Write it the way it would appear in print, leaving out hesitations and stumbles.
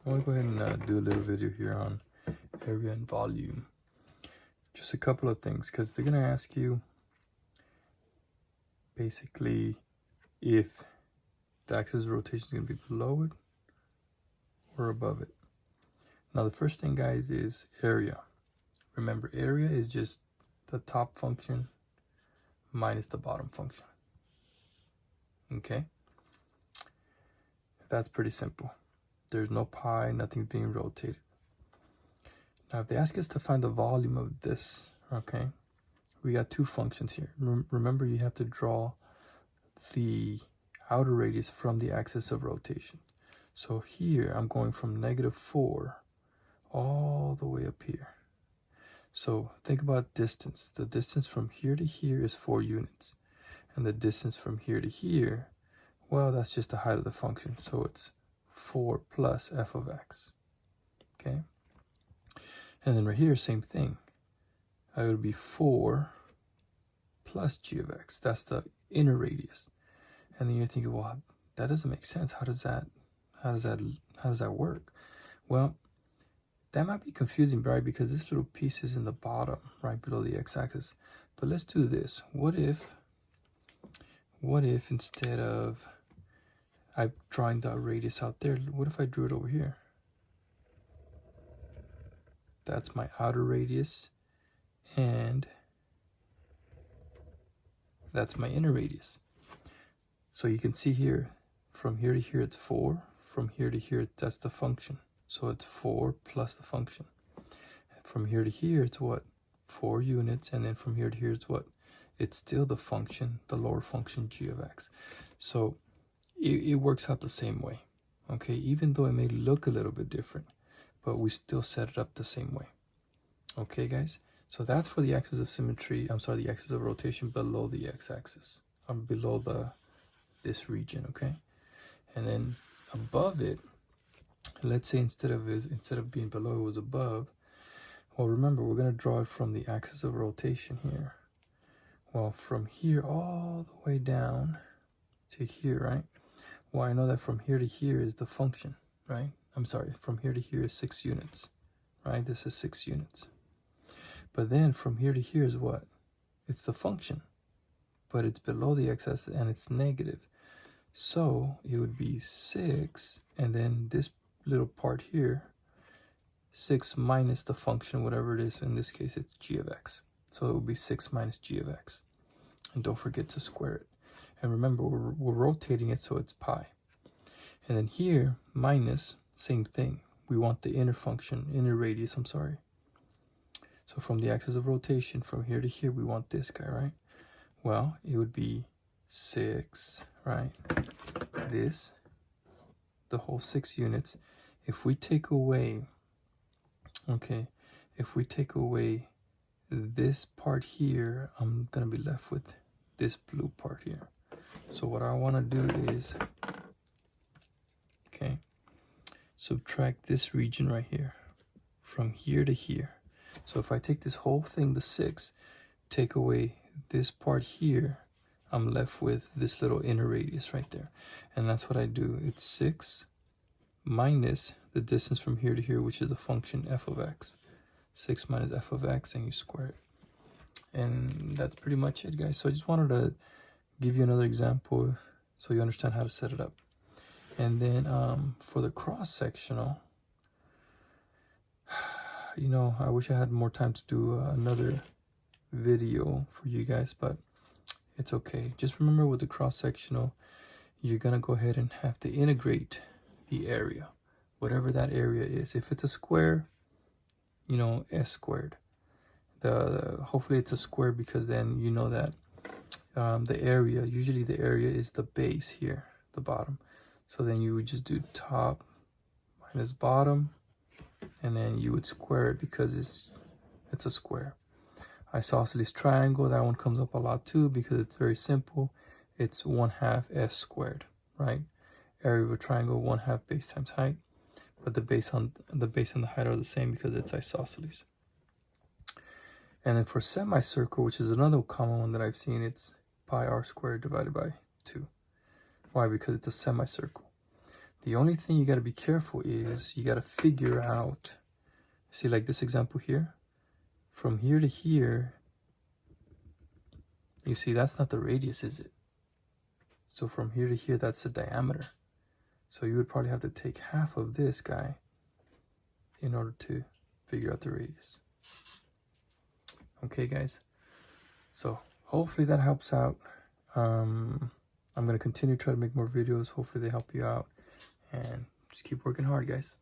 I want to go ahead and do a little video here on area and volume. Just a couple of things, because they're going to ask you basically if the axis of rotation is going to be below it or above it. Now the first thing, guys, is area. Remember, area is just the top function minus the bottom function. Okay? That's pretty simple. There's no pi, nothing being rotated. Now, if they ask us to find the volume of this, okay, we got two functions here. Remember, you have to draw the outer radius from the axis of rotation. So here, I'm going from -4 all the way up here. So think about distance. The distance from here to here is 4 units. And the distance from here to here, well, that's just the height of the function. So it's 4 plus f of x. Okay? And then right here, same thing. It would be 4 plus g of x. That's the inner radius. And then you're thinking, well, that doesn't make sense. How does that work? Well, that might be confusing, right? Because this little piece is in the bottom, right below the x-axis. But let's do this. What if instead of I drawing the radius out there, what if I drew it over here? That's my outer radius, and that's my inner radius. So you can see here, from here to here it's 4, from here to here that's the function. So it's 4 plus the function. And from here to here it's what? 4 units, and then from here to here it's what? It's still the function, the lower function g of x. So it works out the same way, okay? Even though it may look a little bit different, but we still set it up the same way. Okay, guys? So that's for the axis of symmetry, the axis of rotation below the x-axis, below this region, okay? And then above it, let's say instead of being below, it was above. Well, remember, we're going to draw it from the axis of rotation here. Well, from here all the way down to here, right? Well, I know that from here to here is the function, right? From here to here is 6 units, right? This is 6 units. But then from here to here is what? It's the function, but it's below the x-axis and it's negative. So it would be 6, and then this little part here, 6 minus the function, whatever it is. In this case, it's g of x. So it would be 6 minus g of x. And don't forget to square it. And remember, we're rotating it, so it's pi. And then here, minus, same thing. We want the inner radius, So from the axis of rotation, from here to here, we want this guy, right? Well, it would be 6, right? This, the whole 6 units. If we take away, this part here, I'm going to be left with this blue part here. So what I want to do is, subtract this region right here from here to here. So if I take this whole thing, the 6, take away this part here, I'm left with this little inner radius right there. And that's what I do. It's 6 minus the distance from here to here, which is the function f of x. 6 minus f of x, and you square it. And that's pretty much it, guys. So I just wanted to give you another example so you understand how to set it up. And then for the cross-sectional, I wish I had more time to do another video for you guys, but it's okay. Just remember, with the cross-sectional, you're going to go ahead and have to integrate the area, whatever that area is. If it's a square, s squared. Hopefully it's a square, because then you know that usually the area is the base here, the bottom. So then you would just do top minus bottom, and then you would square it because it's a square. Isosceles triangle, that one comes up a lot too, because it's very simple. It's 1/2 s squared, right? Area of a triangle, 1/2 base times height, but the base and the height are the same because it's isosceles. And then for semicircle, which is another common one that I've seen, it's pi r squared divided by 2. Why? Because it's a semicircle. The only thing you got to be careful is you got to figure out, see like this example here, from here to here, you see that's not the radius, is it? So from here to here, that's the diameter. So you would probably have to take half of this guy in order to figure out the radius. Okay, guys. So hopefully that helps out. I'm going to continue to try to make more videos. Hopefully they help you out. And just keep working hard, guys.